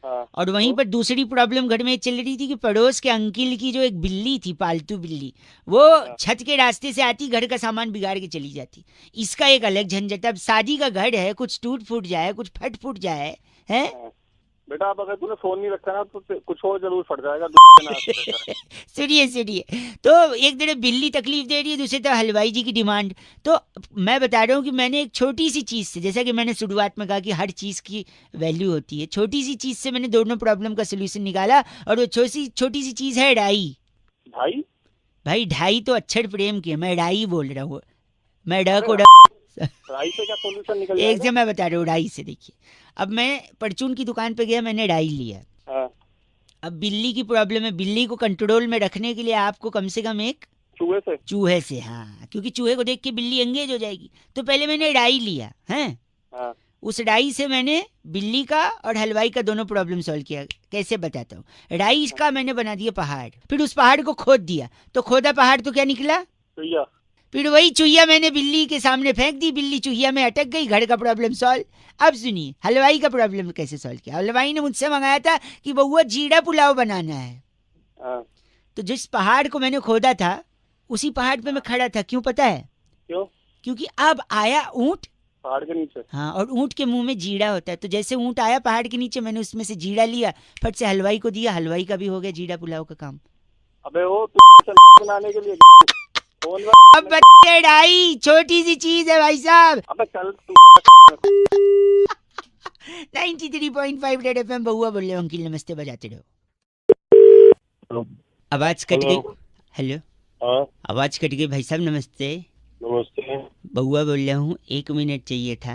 Speaker 5: हाँ,
Speaker 2: और वहीं पर दूसरी प्रॉब्लम घर में चल रही थी कि पड़ोस के अंकिल की जो एक बिल्ली थी, पालतू बिल्ली, वो छत के रास्ते से आती, घर का सामान बिगाड़ के चली जाती। इसका एक अलग झंझट। अब शादी का घर है, कुछ टूट फूट जाए, कुछ फट फूट जाए, है?
Speaker 5: बेटा अब अगर तूने फोन नहीं रखा ना तो कुछ और जरूर फट जाएगा।
Speaker 2: सुनिए, तो एक तरफ बिल्ली तकलीफ दे रही है, दूसरी तरफ हलवाई जी की डिमांड। तो मैं बता रहा हूँ कि मैंने एक छोटी सी चीज से, जैसा कि मैंने शुरुआत में कहा कि हर चीज की वैल्यू होती है, छोटी सी चीज से मैंने दोनों प्रॉब्लम का सोल्यूशन निकाला। और वो छोटी सी चीज है ढाई। भाई ढाई तो अक्षर प्रेम की है, मैं ढाई बोल रहा हूँ। मैं ढ को
Speaker 5: राई से क्या सॉल्यूशन निकल
Speaker 2: एक से मैं बता रहा हूँ ढाई से। देखिए, अब मैं परचून की दुकान पे गया, मैंने ढाई लिया।
Speaker 5: हाँ,
Speaker 2: अब बिल्ली की प्रॉब्लम है, बिल्ली को कंट्रोल में रखने के लिए आपको कम से कम एक चूहे से, हाँ, क्योंकि चूहे को देख के बिल्ली एंगेज हो जाएगी। तो पहले मैंने ढाई लिया है,
Speaker 5: हाँ,
Speaker 2: उस ढाई से मैंने बिल्ली का और हलवाई का दोनों प्रॉब्लम सॉल्व किया। कैसे बताता हूँ। ढाई का मैंने बना दिया पहाड़, फिर उस पहाड़ को खोद दिया, तो खोदा पहाड़ तो क्या निकला?
Speaker 5: चुहिया।
Speaker 2: फिर वही चुहिया मैंने बिल्ली के सामने फेंक दी, बिल्ली चुहिया में अटक गई, घर का प्रॉब्लम सॉल्व। अब सुनिए हलवाई का प्रॉब्लम कैसे सॉल्व किया। हलवाई ने मुझसे मंगाया था कि बउआ जीरा पुलाव बनाना है।
Speaker 5: हाँ,
Speaker 2: तो जिस पहाड़ को मैंने खोदा था उसी पहाड़ पे मैं खड़ा था। क्यों पता है?
Speaker 5: क्यों?
Speaker 2: क्योंकि अब आया ऊंट
Speaker 5: पहाड़ के नीचे।
Speaker 2: हाँ, और ऊंट के मुंह में जीरा होता है। तो जैसे ऊंट आया पहाड़ के नीचे, मैंने उसमें से जीरा लिया, फट से हलवाई को दिया, हलवाई का भी हो गया जीरा पुलाव का काम।
Speaker 5: अबे वो तू बनाने के लिए फोन
Speaker 2: अब बच्चे ढाई छोटी सी चीज है भाई साहब।
Speaker 5: अबे चल तू
Speaker 2: 93.5 रेड एफएम बउआ बोल रहे हो। अंकिल नमस्ते, बजाते रहो। आवाज कट गई। हेलो,
Speaker 5: हाँ,
Speaker 2: आवाज कट गई भाई साहब। नमस्ते,
Speaker 5: नमस्ते।
Speaker 2: बउआ बोल रहा हूँ, 1 मिनट चाहिए था।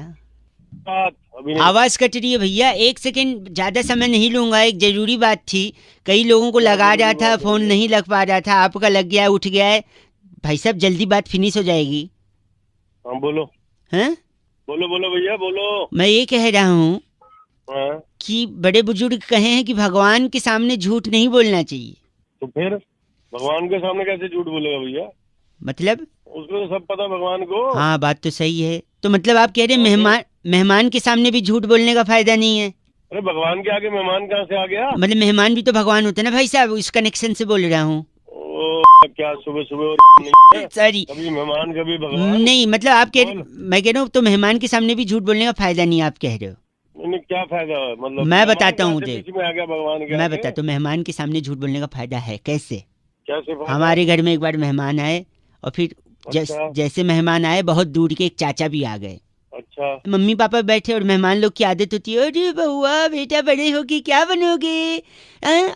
Speaker 5: अभी नहीं।
Speaker 2: आवाज कट रही है भैया, 1 सेकंड, ज्यादा समय नहीं लूंगा। एक जरूरी बात थी, कई लोगों को लगा रहा था, फोन नहीं लग पा रहा था, आपका लग गया, उठ गया है। भाई साहब जल्दी बात फिनिश हो जाएगी।
Speaker 5: हाँ, बोलो
Speaker 2: हैं?
Speaker 5: बोलो भैया बोलो।
Speaker 2: मैं ये कह रहा हूँ
Speaker 5: हाँ,
Speaker 2: कि बड़े बुजुर्ग कहे हैं कि भगवान के सामने झूठ नहीं बोलना चाहिए।
Speaker 5: तो फिर भगवान के सामने कैसे झूठ बोलेगा भैया?
Speaker 2: मतलब?
Speaker 5: उसको तो सब पता भगवान को।
Speaker 2: हाँ, बात तो सही है। तो मतलब आप कह रहे हैं मेहमान के सामने भी झूठ बोलने का फायदा नहीं है?
Speaker 5: अरे भगवान के आगे मेहमान कहाँ से आ गया?
Speaker 2: मतलब मेहमान भी तो भगवान होते हैं ना भाई साहब, इस कनेक्शन से बोल रहा हूँ।
Speaker 5: क्या सुबह सुबह
Speaker 2: सॉरी,
Speaker 5: कभी मेहमान कभी भगवान।
Speaker 2: नहीं मतलब आप मैं कह रहा हूँ तो मेहमान के सामने भी झूठ बोलने का फायदा नहीं है, आप कह रहे हो।
Speaker 5: क्या फायदा है? मतलब
Speaker 2: मैं बताता हूँ
Speaker 5: मुझे में आ गया भगवान के
Speaker 2: मैं
Speaker 5: आगे?
Speaker 2: बताता हूँ मेहमान के सामने झूठ बोलने का फायदा है। कैसे?
Speaker 5: कैसे फायदा?
Speaker 2: हमारे घर में एक बार मेहमान आए और फिर
Speaker 5: अच्छा।
Speaker 2: जैसे मेहमान आए, बहुत दूर के एक चाचा भी आ गए।
Speaker 5: अच्छा।
Speaker 2: मम्मी पापा बैठे और मेहमान लोग की आदत होती है, अरे बउआ बेटा बड़े होके क्या बनोगे?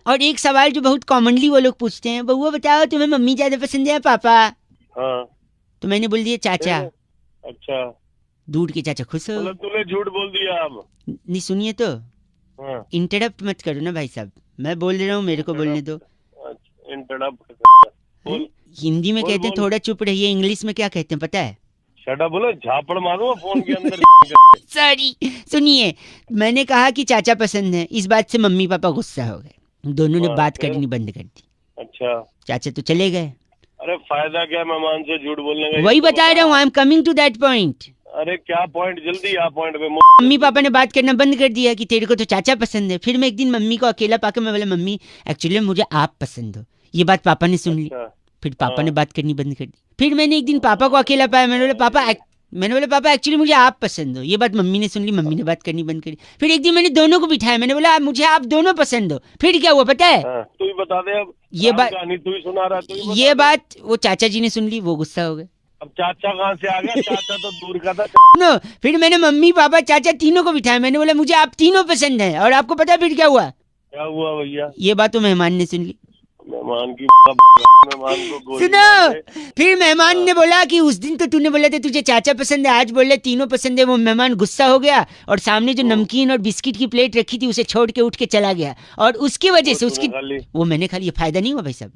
Speaker 2: और एक सवाल जो बहुत कॉमनली वो लोग पूछते हैं, बउआ बताओ तुम्हें मम्मी ज्यादा पसंद है या पापा?
Speaker 5: हाँ।
Speaker 2: तो मैंने बोल दिया चाचा।
Speaker 5: अच्छा।
Speaker 2: दूर के चाचा खुश हो।
Speaker 5: मतलब तूने झूठ बोल दिया अब?
Speaker 2: नहीं सुनिए तो,
Speaker 5: हाँ,
Speaker 2: इंटरप्ट मत करो ना भाई साहब, मैं बोल रहा हूँ, मेरे को बोलने दो।
Speaker 5: अच्छा, इंटरप्ट बोल।
Speaker 2: हिंदी में
Speaker 5: बोल,
Speaker 2: कहते हैं
Speaker 5: बोल।
Speaker 2: थोड़ा चुप रहिए, इंग्लिश में क्या कहते हैं पता है?
Speaker 5: शटा बोलो, झापड़ मारूंगा फोन के अंदर।
Speaker 2: सॉरी, सुनिए, मैंने कहा कि चाचा पसंद है, इस बात से मम्मी पापा गुस्सा हो गए, दोनों ने
Speaker 5: हाँ,
Speaker 2: बात
Speaker 5: फिर?
Speaker 2: करनी बंद कर दी।
Speaker 5: अच्छा,
Speaker 2: चाचा तो चले गए।
Speaker 5: अरे फायदा क्या मेहमान से झूठ बोलने का?
Speaker 2: वही
Speaker 5: ये तो
Speaker 2: बता रहा हूँ, I am coming to that point.
Speaker 5: अरे क्या पॉइंट, जल्दी आ पॉइंट पे।
Speaker 2: मम्मी पापा ने बात करना बंद कर दिया कि तेरे को तो चाचा पसंद है। फिर मैं एक दिन मम्मी को अकेला पाकर मैं बोला, मम्मी एक्चुअली मुझे आप पसंद हो। ये बात पापा ने सुन ली,
Speaker 5: अच्छा,
Speaker 2: फिर पापा
Speaker 5: हाँ।
Speaker 2: ने बात करनी बंद कर दी। फिर मैंने एक दिन पापा को अकेला पाया, मैंने बोला पापा एक्चुअली मुझे आप पसंद हो। ये बात मम्मी ने सुन ली, मम्मी ने बात करनी बंद करी। फिर एक दिन मैंने दोनों को बिठाया, मैंने बोला मुझे आप दोनों पसंद हो। फिर क्या हुआ पता है?
Speaker 5: हाँ, तू ही बता दे अब।
Speaker 2: ये
Speaker 5: राम
Speaker 2: बात-
Speaker 5: कहानी तू ही सुना रहा, तू ही बता
Speaker 2: ये
Speaker 5: दे।
Speaker 2: बात वो चाचा जी ने सुन ली, वो गुस्सा हो गए।
Speaker 5: अब चाचा कहाँ से आ गया? चाचा तो दूर का था।
Speaker 2: नो, फिर मैंने मम्मी पापा चाचा तीनों को बिठाया, मैंने बोला मुझे आप तीनों पसंद है। और आपको पता है फिर क्या हुआ?
Speaker 5: क्या हुआ भैया?
Speaker 2: ये बात तो मेहमान ने सुन ली।
Speaker 5: मेहमान की मेहमान को गोली
Speaker 2: सुनो,
Speaker 5: मार दे।
Speaker 2: फिर मेहमान ने बोला कि उस दिन तो तूने बोला था तुझे चाचा पसंद है, आज बोल रहे तीनों पसंद है। वो मेहमान गुस्सा हो गया और सामने जो नमकीन और बिस्किट की प्लेट रखी थी उसे छोड़ के उठ के चला गया। और उसकी वजह से उसकी वो मैंने खा लिया, फायदा नहीं हुआ भाई साहब।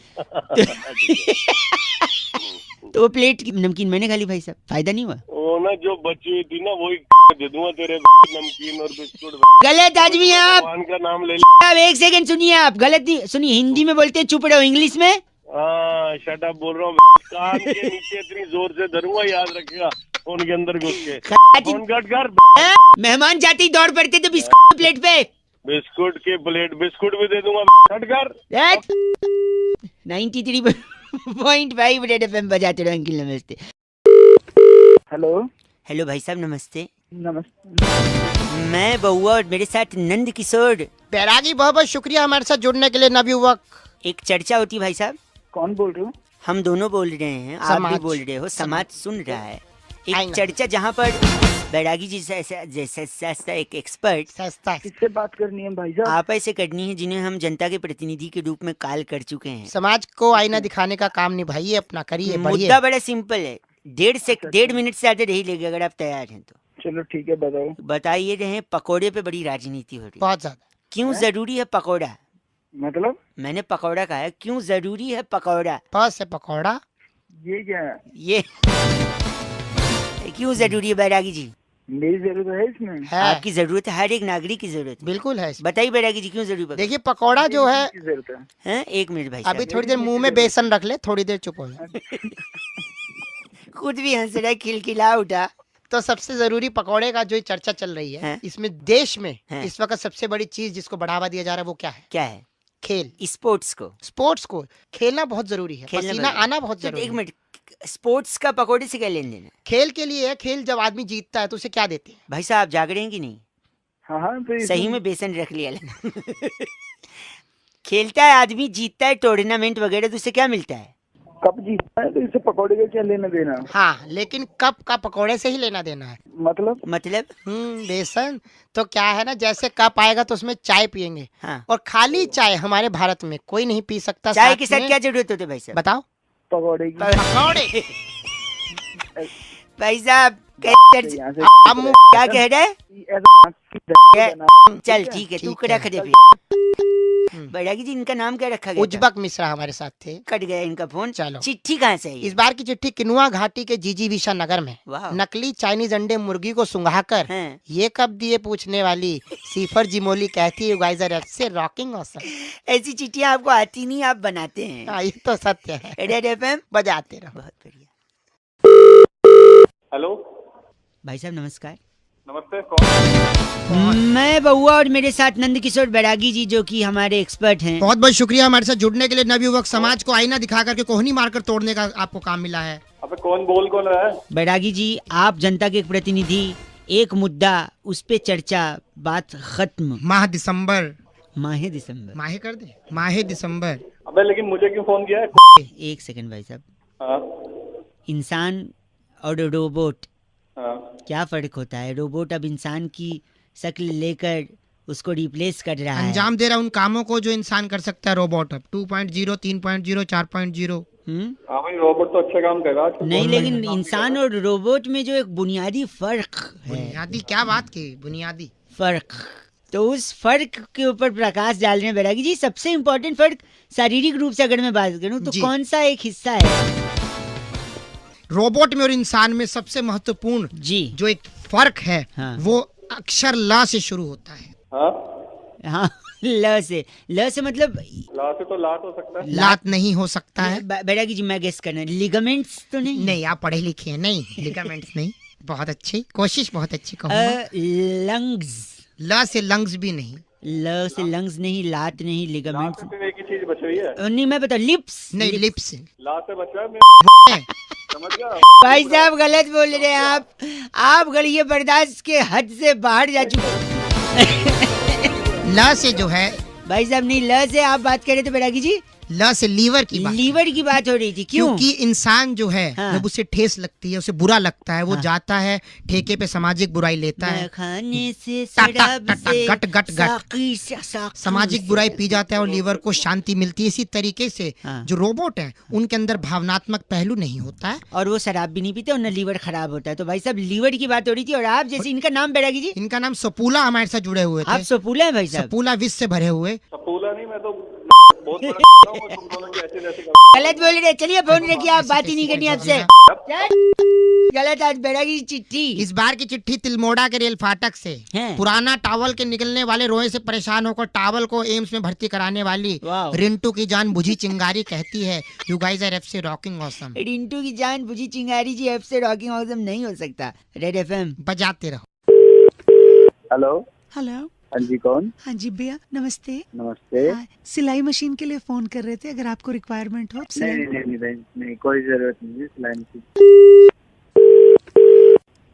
Speaker 2: तो वो प्लेट की नमकीन मैंने खा ली भाई साहब, फायदा नहीं हुआ।
Speaker 5: वो ना जो बची हुई थी ना वही दे दूंगा तेरे नमकीन और बिस्कुट।
Speaker 2: गलत आदमी है आप।
Speaker 5: भगवान का नाम ले
Speaker 2: आप एक सेकंड सुनिए, आप गलत नहीं सुनिए। हिंदी में बोलते हैं चुप रहो, इंग्लिश में
Speaker 5: हाँ शट अप बोल रहा हूँ। कान के नीचे इतनी जोर से धरूंगा, याद रखेगा। फोन के अंदर घुस के फोन कट कर।
Speaker 2: मेहमान जाते ही दौड़ पड़ते थे बिस्कुट प्लेट पे।
Speaker 5: बिस्कुट के प्लेट बिस्कुट भी दे दूंगा। कट कर।
Speaker 2: 93.5 रेड एफएम बजाते रहो अंकिल। नमस्ते।
Speaker 3: हेलो।
Speaker 2: हेलो भाई साहब नमस्ते।
Speaker 3: नमस्ते।
Speaker 2: मैं बउआ और मेरे साथ नंद किशोर।
Speaker 4: बैरागी, बहुत बहुत शुक्रिया हमारे साथ जुड़ने के लिए नवयुवक।
Speaker 2: एक चर्चा होती भाई साहब,
Speaker 3: कौन बोल रहे हो?
Speaker 2: हम दोनों बोल रहे हैं, आप भी
Speaker 4: समाज।
Speaker 2: बोल रहे हो, समाज सुन रहा है। एक
Speaker 4: आएगा।
Speaker 2: चर्चा जहाँ पर बैरागी जी जैसा एक एक्सपर्ट
Speaker 4: सस्ता है।
Speaker 3: किससे बात करनी है भाई साहब?
Speaker 2: आप ऐसे करनी है जिन्हें हम जनता के प्रतिनिधि के रूप में कॉल कर चुके हैं।
Speaker 4: समाज को आईना दिखाने का काम निभाइए, अपना करिए, बढ़िए।
Speaker 2: मुद्दा बड़ा सिंपल है, 1.5 मिनट से ज्यादा नहीं लेगा अगर आप तैयार हैं तो।
Speaker 3: चलो ठीक है, बताओ।
Speaker 2: बताइए रहे, पकोड़े पे बड़ी राजनीति हो रही है।
Speaker 4: बहुत ज्यादा।
Speaker 2: क्यों जरूरी है पकोड़ा?
Speaker 3: मतलब
Speaker 2: मैंने पकौड़ा कहा है, क्यों जरूरी है पकौड़ा?
Speaker 4: बहुत से पकौड़ा।
Speaker 3: ये क्या है?
Speaker 2: ये क्यों जरूरी है बैरागी जी?
Speaker 3: मेरी जरूरत है इसमें?
Speaker 4: है,
Speaker 2: आपकी जरूरत है, हर एक नागरिक की जरूरत है।
Speaker 4: बिल्कुल है।
Speaker 2: बताइए बैरागी जी क्यों जरूरी है?
Speaker 4: देखिए पकौड़ा जो है,
Speaker 3: किसकी जरूरत है?
Speaker 2: हैं? एक मिनट भाई
Speaker 4: अभी
Speaker 2: साहब,
Speaker 4: थोड़ी देर मुंह में बेसन रख ले, थोड़ी देर चुप हो जाए।
Speaker 2: खुद भी हंस रहा है, खिलखिला उठा।
Speaker 4: तो सबसे जरूरी पकौड़े का जो ये चर्चा चल रही है,
Speaker 2: हैं?
Speaker 4: इसमें देश में
Speaker 2: हैं?
Speaker 4: इस वक्त सबसे बड़ी चीज जिसको बढ़ावा दिया जा रहा है वो क्या है?
Speaker 2: क्या है?
Speaker 4: खेल।
Speaker 2: स्पोर्ट्स को।
Speaker 4: स्पोर्ट्स को खेलना बहुत जरूरी है,
Speaker 2: खेलना
Speaker 4: पसीना
Speaker 2: बहुत-
Speaker 4: आना बहुत
Speaker 2: तो
Speaker 4: जरूरी
Speaker 2: एक
Speaker 4: है।
Speaker 2: मिनट, स्पोर्ट्स का पकोड़े से क्या लेन देन है?
Speaker 4: खेल के लिए है, खेल जब आदमी जीतता है तो उसे क्या देते हैं?
Speaker 2: भाई साहब जाग रहे हैं कि नहीं?
Speaker 3: हाँ हाँ, तो
Speaker 2: सही में बेसन रख लिया खेलता है आदमी, जीतता है टूर्नामेंट वगैरह, तो उससे क्या मिलता है?
Speaker 3: कब जीतना है तो इससे पकौड़े का क्या लेना देना?
Speaker 4: हाँ, लेकिन कप का पकौड़े से ही लेना देना है।
Speaker 3: मतलब
Speaker 2: मतलब
Speaker 4: बेसन तो क्या है ना, जैसे कप आएगा तो उसमें चाय पियेंगे,
Speaker 2: हाँ,
Speaker 4: और खाली चाय हमारे भारत में कोई नहीं पी सकता।
Speaker 2: चाय के साथ
Speaker 4: में-
Speaker 2: क्या जरूरत होती है भाई साहब?
Speaker 4: बताओ।
Speaker 3: पकौड़े की
Speaker 4: पकौड़े।
Speaker 2: भाई साहब
Speaker 3: यहाँ से
Speaker 4: अब मुंह-
Speaker 2: क्या कह रहा है?
Speaker 3: ऐसा बना-
Speaker 2: चल ठीक है, तू
Speaker 4: ठीक
Speaker 2: रख
Speaker 4: है।
Speaker 2: दे। बैरागी जी इनका नाम क्या रखा गया था?
Speaker 4: उज्जवक मिश्रा हमारे साथ थे।
Speaker 2: कट गया इनका फोन।
Speaker 4: चलो।
Speaker 2: चिट्ठी कहाँ से आई?
Speaker 4: इस बार की चिट्ठी किनुआ घाटी के जीजीविशा नगर में
Speaker 2: वाह।
Speaker 4: नकली चाइनीज अंडे मुर्गी को सुंघाकर
Speaker 2: हैं।
Speaker 4: ये कब दिए पूछने वाली सीफर जिमोली कहती है गाइस आर से रॉकिंग ऑसम।
Speaker 2: ऐसी चिट्ठियाँ आपको आती नहीं, आप बनाते हैं।
Speaker 4: हाँ, ये तो सत्य है।
Speaker 2: रेड एफएम
Speaker 4: बजाते रहो।
Speaker 2: बहुत बढ़िया।
Speaker 5: हेलो
Speaker 2: भाई साहब नमस्कार।
Speaker 5: नमस्ते, कौन?
Speaker 2: मैं बउआ और मेरे साथ नंद किशोर बैरागी जी जो कि हमारे एक्सपर्ट हैं।
Speaker 4: बहुत बहुत शुक्रिया हमारे साथ जुड़ने के लिए। नवयुवक समाज को आईना दिखा करके कोहनी मारकर तोड़ने का आपको काम मिला है।
Speaker 5: अबे कौन बोल कौन रहा है?
Speaker 2: बैरागी जी आप जनता के एक प्रतिनिधि, एक मुद्दा, उस पे चर्चा, बात खत्म।
Speaker 4: माह दिसंबर,
Speaker 2: माहे दिसंबर।
Speaker 4: माहे कर दे, माहे दिसंबर।
Speaker 5: अबे लेकिन मुझे क्यों फोन किया है?
Speaker 2: एक सेकंड भाई साहब,
Speaker 5: हाँ
Speaker 2: इंसान और रोबोट
Speaker 5: हाँ,
Speaker 2: क्या फर्क होता है? रोबोट अब इंसान की शक्ल लेकर उसको रिप्लेस कर रहा है।
Speaker 4: अंजाम दे रहा उन कामों को जो इंसान कर सकता है रोबोट अब 2.0, 3.0, 4.0।
Speaker 5: हाँ भाई रोबोट तो अच्छा काम कर रहा है।
Speaker 2: नहीं, लेकिन इंसान और रोबोट में जो एक बुनियादी फर्क है,
Speaker 4: बुनियादी क्या बात की? बुनियादी
Speaker 2: फर्क तो उस फर्क के ऊपर प्रकाश डाल रहे हैं बैरागी जी। सबसे इम्पोर्टेंट फर्क शारीरिक रूप से अगर मैं बात करूं तो
Speaker 4: जी।
Speaker 2: कौन सा एक हिस्सा है?
Speaker 4: रोबोट में और इंसान में सबसे महत्वपूर्ण
Speaker 2: जी
Speaker 4: जो एक फर्क है
Speaker 2: हाँ।
Speaker 4: वो अक्षर ल से शुरू होता है।
Speaker 2: हाँ ल से मतलब
Speaker 5: ला से तो लाट हो सकता है।
Speaker 4: लात नहीं हो सकता है।
Speaker 2: बैरागी जी मैं गेस करना, लिगामेंट्स तो नहीं?
Speaker 4: नहीं, आप पढ़े लिखे हैं। नहीं, लिगामेंट्स नहीं। बहुत अच्छी कोशिश, बहुत अच्छी कहूँगा।
Speaker 2: लंग्स।
Speaker 4: ल से लंग्स भी नहीं।
Speaker 2: ल से लंग्स नहीं, लात नहीं, लिगामेंट्स
Speaker 5: एक ही चीज बची हुई है।
Speaker 2: नहीं। मैं बता लिप्स।
Speaker 4: नहीं, लिप्स।
Speaker 5: ला से बचा है। समझ गया?
Speaker 2: भाई साहब गलत बोल रहे हैं आप गलिए बर्दाश्त के हद से बाहर जा चुके।
Speaker 4: ल से जो है,
Speaker 2: भाई साहब नहीं, ल से आप बात कर रहे थे बैरागी जी?
Speaker 4: ल से लीवर की बात।
Speaker 2: लीवर की बात हो रही थी। क्यों?
Speaker 4: क्योंकि इंसान जो है
Speaker 2: हाँ।
Speaker 4: जब उसे ठेस लगती है, उसे बुरा लगता है, वो
Speaker 2: हाँ।
Speaker 4: जाता है ठेके पे सामाजिक बुराई लेता है,
Speaker 2: खाने से
Speaker 4: टा, टा,
Speaker 2: शराब
Speaker 4: टा, टा,
Speaker 2: से
Speaker 4: गट, गट, गट।
Speaker 2: साकी साकी
Speaker 4: सामाजिक
Speaker 2: से।
Speaker 4: बुराई पी जाता है और लीवर को शांति मिलती है। इसी तरीके से
Speaker 2: हाँ।
Speaker 4: जो रोबोट है उनके अंदर भावनात्मक पहलू नहीं होता है।
Speaker 2: और वो शराब भी नहीं पीते और न लीवर खराब होता है। तो भाई साहब लीवर की बात हो रही थी और आप जैसे इनका नाम बैरागी जी?
Speaker 4: इनका नाम सपूला हमारे साथ जुड़े हुए
Speaker 2: आप
Speaker 4: थे।
Speaker 2: सपूला है भाई साहब?
Speaker 4: सपूला विष से भरे हुए।
Speaker 5: सपूला नहीं, मैं तो बहुत बड़ा हूं, तुम दोनों की ऐसे जैसे
Speaker 2: गलत बोल रहे। चलिए फोन रखिए, आप बात ही नहीं करनी आपसे। गलत। आज बैरागी जी चिट्ठी।
Speaker 4: इस बार की चिट्ठी तिलमोड़ा के रेल फाटक से
Speaker 2: हैं।
Speaker 4: पुराना टावल के निकलने वाले रोए से परेशान होकर टावल को एम्स में भर्ती कराने वाली
Speaker 2: वाह।
Speaker 4: रिंटू की जान बुझी चिंगारी कहती है, you guys are FC rocking awesome.
Speaker 2: Rintu की जान बुझी चिंगारी जी ऐप से रॉकिंग ऑसम नहीं हो सकता। रेड एफएम
Speaker 4: बजाते रहो।
Speaker 3: हेलो।
Speaker 6: हेलो।
Speaker 3: हाँ जी, कौन?
Speaker 6: हाँ जी भैया नमस्ते।
Speaker 3: नमस्ते।
Speaker 6: हाँ, सिलाई मशीन के लिए फोन कर रहे थे, अगर आपको रिक्वायरमेंट हो।
Speaker 3: नहीं नहीं नहीं नहीं नहीं, कोई जरूरत नहीं है सिलाई मशीन।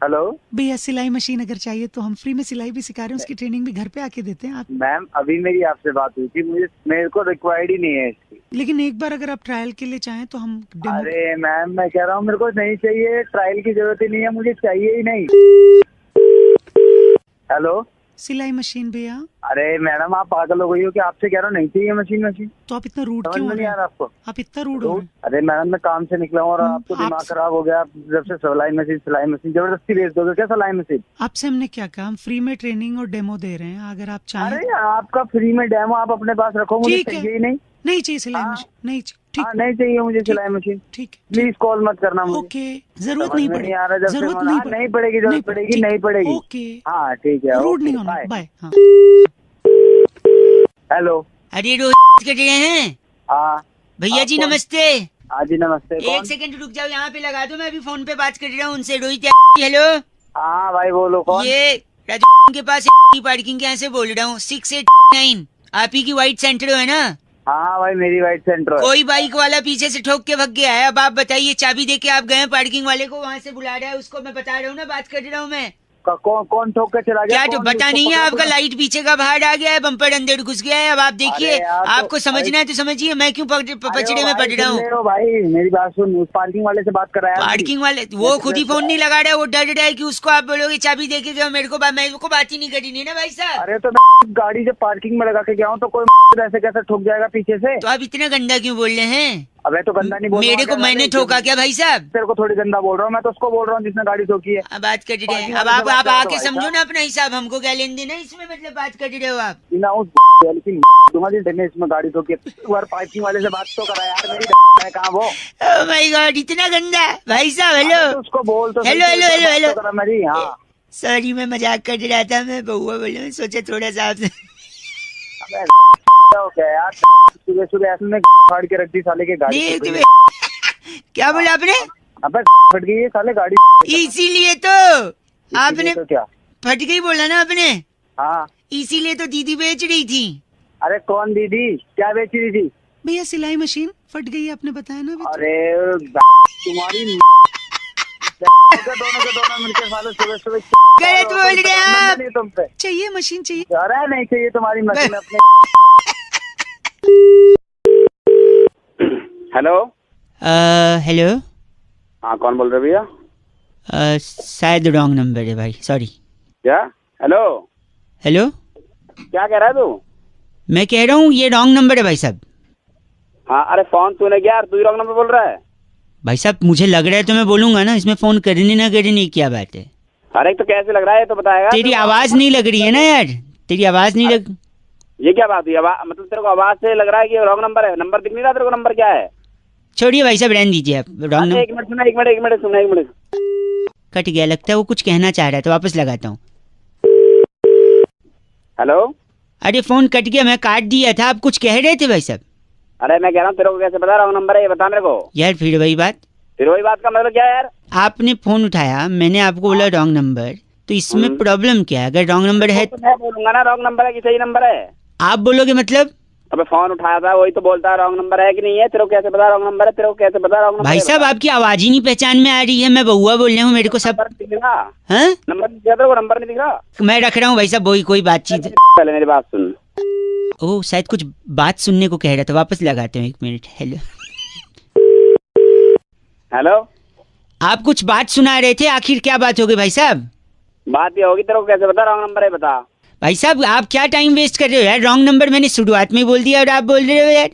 Speaker 3: हेलो
Speaker 6: भैया सिलाई मशीन अगर चाहिए तो हम फ्री में सिलाई भी सिखा रहे हैं, उसकी ट्रेनिंग भी घर पे आके देते हैं आप।
Speaker 3: मैम, अभी मेरी आपसे बात हुई थी, मेरे को रिक्वायर्ड ही नहीं है इसकी।
Speaker 6: लेकिन एक बार अगर आप ट्रायल के लिए चाहें तो हम डेमो।
Speaker 3: अरे मैम, मैं कह रहा हूँ मेरे को नहीं चाहिए, ट्रायल की जरूरत ही नहीं है, मुझे चाहिए ही नहीं। हेलो।
Speaker 6: सिलाई मशीन भैया।
Speaker 3: अरे मैडम, आप पागल हो गई हो कि आपसे कह रहा हूँ नहीं चाहिए मशीन।
Speaker 6: तो आप इतना रूड
Speaker 3: समझ
Speaker 6: क्यों
Speaker 3: में
Speaker 6: हो
Speaker 3: नहीं
Speaker 6: रहे
Speaker 3: आ
Speaker 6: हैं?
Speaker 3: रहा आपको?
Speaker 6: आप इतना रूड हो रहे हैं।
Speaker 3: अरे मैडम, मैं काम से निकला हूँ और आपको
Speaker 6: आप-
Speaker 3: दिमाग खराब हो गया। आप जब से सिलाई मशीन जबरदस्ती भेज दोगे क्या सिलाई मशीन?
Speaker 6: आपसे हमने क्या कहा, हम फ्री में ट्रेनिंग और डेमो दे रहे हैं, अगर आप चाहें।
Speaker 3: अरे आपका फ्री में डेमो आप अपने पास रखो, मुझे
Speaker 6: ठीक है।
Speaker 3: चाहिए ही नहीं।
Speaker 6: नहीं चाहिए सिलाई
Speaker 3: हाँ।
Speaker 6: मशीन, नहीं चाहिए। ठीक
Speaker 3: हाँ, नहीं चाहिए मुझे सिलाई मशीन।
Speaker 6: ठीक है।
Speaker 3: प्लीज कॉल मत करना मुझे।
Speaker 6: ओके, जरूरत
Speaker 3: समझ
Speaker 6: नहीं
Speaker 3: में
Speaker 6: पड़ेगी।
Speaker 3: आ रहा जब से
Speaker 6: जरूरत
Speaker 3: हाँ,
Speaker 6: नहीं
Speaker 3: नहीं पड़ेगी, जरूरत पड़ेगी
Speaker 6: ठीक।
Speaker 3: नहीं पड़ेगी।
Speaker 6: ओके,
Speaker 3: हाँ ठीक है,
Speaker 6: रूड
Speaker 3: ओके,
Speaker 6: नहीं होना।
Speaker 3: बाय।
Speaker 6: बाय। हाँ।
Speaker 3: हेलो।
Speaker 2: अरे रोज कर रहे हैं
Speaker 3: हाँ
Speaker 2: भैया जी?
Speaker 3: आप कौन?
Speaker 2: नमस्ते।
Speaker 3: हाँ जी नमस्ते।
Speaker 2: एक
Speaker 3: कौन?
Speaker 2: सेकंड रुक जाओ, यहाँ पे लगा दो, मैं अभी फोन पे बात कर रहा हूँ उनसे। रोहित हेलो,
Speaker 3: हाँ भाई बोलो, कौन?
Speaker 2: ये राजू के पास पार्किंग के यहाँ से बोल रहा हूँ, 689। आप ही की व्हाइट सेंटर है ना?
Speaker 3: हाँ भाई, मेरी वाइट सेंटर है।
Speaker 2: कोई बाइक वाला पीछे से ठोक के भग गया है। अब आप बताइए, चाबी दे के आप गए पार्किंग वाले को, वहाँ से बुला रहा है उसको। मैं बता रहा हूँ ना, बात कर रहा हूँ मैं।
Speaker 3: कौन ठोक के चला गया?
Speaker 2: क्या तो
Speaker 3: कौन?
Speaker 2: बता
Speaker 3: उसको
Speaker 2: नहीं है
Speaker 3: पकड़ो,
Speaker 2: आपका? लाइट पीछे का बाहर आ गया है, बम्पर अंदर घुस गया है। अब आप देखिए,
Speaker 3: अरे यार, तो-
Speaker 2: आपको समझना है तो समझिए, मैं क्यों पचड़े में पड़ रहा हूँ?
Speaker 3: भाई मेरी बात सुन, उस पार्किंग वाले से बात कर रहा है।
Speaker 2: पार्किंग वाले वो खुद ही फोन नहीं लगा रहा है, वो डर रहा है कि उसको आप बोलोगे चाबी देके गए मेरे को बात ही नहीं करनी है ना भाई साहब।
Speaker 3: अरे तो मैं गाड़ी जब पार्किंग में लगा के गया हूँ तो कोई ऐसे कैसे ठोक जाएगा पीछे से?
Speaker 2: तो आप इतना गंदा क्यों बोल रहे हैं?
Speaker 3: अबे तो गंदा नहीं बोल रहा
Speaker 2: मेरे
Speaker 3: हूँ,
Speaker 2: को
Speaker 3: क्या
Speaker 2: मैंने
Speaker 3: गंदा?
Speaker 2: ठोका क्या भाई साहब?
Speaker 3: तेरे को थोड़ी गंदा बोल रहा हूँ, मैं तो उसको बोल रहा हूँ जिसने गाड़ी ठोकी है।
Speaker 2: अब बात कर रहे हैं,
Speaker 3: पार्किंग
Speaker 2: अब
Speaker 3: वाले से
Speaker 2: आप
Speaker 3: बात करो
Speaker 2: आके
Speaker 3: भाई
Speaker 2: समझो
Speaker 3: साहब।
Speaker 2: ना अपना हिसाब, हमको क्या लेन देना है इसमें? मतलब बात कर रहे हो आप?
Speaker 3: बिना उस लेकिन तुम्हारी ने इसमें गाड़ी ठोकी है। एक बार पार्किंग वाले से बात तो करा यार, मेरी है कहाँ वो?
Speaker 2: ओह माय गॉड, इतना गंदा भाई साहब।
Speaker 3: अबे तो
Speaker 2: हेलो
Speaker 3: उसको बोल तो सही,
Speaker 2: हेलो,
Speaker 3: तो
Speaker 2: हेलो,
Speaker 3: एक बार
Speaker 2: हेलो,
Speaker 3: बात
Speaker 2: हेलो।
Speaker 3: तो करा मेरी। हाँ
Speaker 2: सॉरी, मैं मजाक कर रहा था, मैं बहुआ बोले, सोचा थोड़ा सा आपसे।
Speaker 3: अबे क्या हो गया यार, सुबह सुबह ऐसे में फाड़ के रख दी साले के गाड़ी
Speaker 2: नहीं
Speaker 3: ठोक गई है।
Speaker 2: तुम्हें क्या बोला आपने?
Speaker 3: अबे फट गई है साले गाड़ी।
Speaker 2: इसीलिए तो आपने
Speaker 3: इसीलिए तो क्या?
Speaker 2: फट गई बोला ना आपने,
Speaker 3: हाँ।
Speaker 2: इसीलिए तो दीदी बेच रही थी।
Speaker 3: अरे कौन दीदी? क्या बेच रही थी?
Speaker 6: भैया सिलाई मशीन फट गई है, आपने बताया ना अभी तो।
Speaker 3: अरे तुम्हारी दोनों के दोनों मिलकर साले सुबह सुबह
Speaker 2: गलत बोल रहे हैं आप।
Speaker 3: नहीं तुम पे।
Speaker 6: चाहिए मशीन चाहिए।
Speaker 3: अरे नहीं चाहिए तुम्हारी मशीन अपने। हेलो।
Speaker 2: हेलो,
Speaker 3: हाँ कौन बोल रहे भैया?
Speaker 2: शायद रॉन्ग नंबर है भाई, सॉरी।
Speaker 3: क्या? हेलो।
Speaker 2: हेलो,
Speaker 3: क्या कह रहा है तू?
Speaker 2: मैं कह रहा हूँ ये रॉन्ग नंबर है भाई साहब।
Speaker 3: हाँ अरे फोन तूने किया, तू ही रॉन्ग नंबर बोल रहा है।
Speaker 2: भाई साहब मुझे लग रहा है तो मैं बोलूंगा ना, इसमें फोन करने ना करने क्या बात है?
Speaker 3: अरे तो कैसे लग रहा है ये तो बताएगा।
Speaker 2: तेरी आवाज नहीं लग रही है ना यार, तेरी आवाज नहीं लग।
Speaker 3: ये क्या बात हुई? मतलब तेरे को आवाज से लग रहा है कि रॉन्ग नंबर है? नंबर दिख नहीं रहा तेरे को? नंबर क्या है?
Speaker 2: छोड़िए भाई साहब, रहने दीजिए आप। रॉन्ग
Speaker 3: अच्छा, एक मिनट सुना, एक मिनट सुना, एक मिनट।
Speaker 2: कट गया लगता है, वो कुछ कहना चाह रहा था, वापस लगाता हूँ।
Speaker 3: हेलो।
Speaker 2: अरे फोन कट गया, मैं काट दिया था, आप कुछ कह रहे थे भाई साहब।
Speaker 3: अरे मैं कह रहा हूँ तेरे को कैसे पता रॉन्ग नंबर है? ये बता मेरे को।
Speaker 2: यार फिर वही बात,
Speaker 3: फिर वही बात का मतलब क्या है यार?
Speaker 2: आपने फोन उठाया, मैंने आपको बोला रॉन्ग नंबर, तो इसमें प्रॉब्लम क्या है? अगर रॉन्ग नंबर है
Speaker 3: तो मैं बोलूंगा ना रॉन्ग नंबर है कि सही नंबर है।
Speaker 2: आप बोलोगे मतलब?
Speaker 3: अबे फोन उठाया था, वही तो बोलता है रॉन्ग नंबर है कि नहीं है। तेरे को कैसे पता रॉन्ग नंबर है? तेरे को कैसे पता रॉन्ग नंबर?
Speaker 2: भाई साहब आपकी आवाज ही नहीं पहचान में आ रही है, मैं बउआ बोल रहा हूँ, मेरे को सब।
Speaker 3: दिख रहा?
Speaker 2: हाँ?
Speaker 3: नंबर दिख रहा? तेरे को नंबर नहीं दिख रहा?
Speaker 2: मैं रख रहा हूँ भाई साहब, वही कोई बातचीत।
Speaker 3: पहले मेरी बात सुन।
Speaker 2: ओह शायद कुछ बात सुनने को कह रहा था, वापस लगाते हैं, 1 मिनट। Hello
Speaker 3: hello.
Speaker 2: आप कुछ बात सुना रहे थे, आखिर क्या बात हो गई भाई साहब?
Speaker 3: बात ये होगी, तेरे को कैसे पता रॉन्ग नंबर है? बता
Speaker 2: भाई साहब आप क्या टाइम वेस्ट कर रहे हो यार? रॉन्ग नंबर मैंने शुरुआत में बोल दिया और आप बोल रहे हो यार।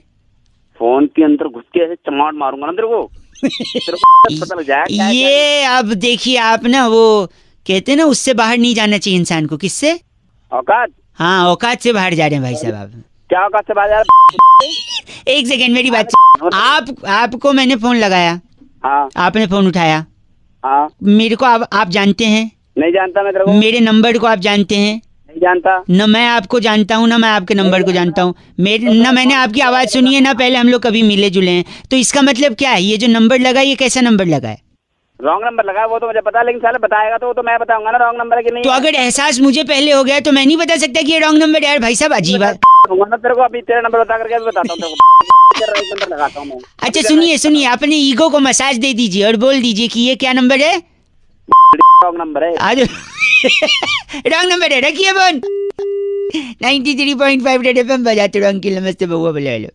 Speaker 3: फोन के अंदर घुस के ऐसे चमाट मारूंगा ना तेरे को। तेरे को पता लग जाएगा क्या है, क्या
Speaker 2: ये अब देखिए आप ना, वो कहते हैं ना, उससे बाहर नहीं जाना चाहिए इंसान को। किससे?
Speaker 3: औकात?
Speaker 2: हाँ औकात से बाहर जा रहे हैं भाई साहब आप।
Speaker 3: क्या औकात से बाजार?
Speaker 2: एक सेकेंड मेरी बात। आपको मैंने फोन लगाया,
Speaker 3: हाँ
Speaker 2: आपने फोन उठाया,
Speaker 3: हाँ।
Speaker 2: मेरे को आप जानते हैं?
Speaker 3: नहीं जानता मैं तेरे को।
Speaker 2: मेरे नंबर को आप जानते हैं?
Speaker 3: नहीं जानता।
Speaker 2: न मैं आपको जानता हूँ, ना मैं आपके नंबर को जानता हूँ। ना मैंने आपकी आवाज सुनी है, ना पहले हम लोग कभी मिले जुले हैं। तो इसका मतलब क्या है? ये जो नंबर लगा, ये कैसा नंबर लगा है?
Speaker 3: रॉन्ग नंबर लगा वो तो मुझे पता, लेकिन साले बताएगा तो वो तो मैं बताऊंगा ना रॉन्ग नंबर है कि नहीं।
Speaker 2: तो अगर एहसास मुझे पहले हो गया तो मैं नहीं बता सकता कि ये रॉन्ग नंबर है? यार भाई साहब अजीब है।
Speaker 3: बताऊंगा ना तेरे को, अभी तेरा नंबर बता करके अभी बताता हूँ तेरे को। तेरा राइट नंबर लगाता हूँ मैं।
Speaker 2: अच्छा सुनिए, अपने ईगो को मसाज दे दीजिए और बोल दीजिए कि ये क्या नंबर है?
Speaker 3: रॉन्ग नंबर है।
Speaker 2: आज रॉन्ग नंबर है, रखिए फोन। 93.5 रेड एफएम बजाते रहो। अंकिल नमस्ते, बउआ बोले हेलो।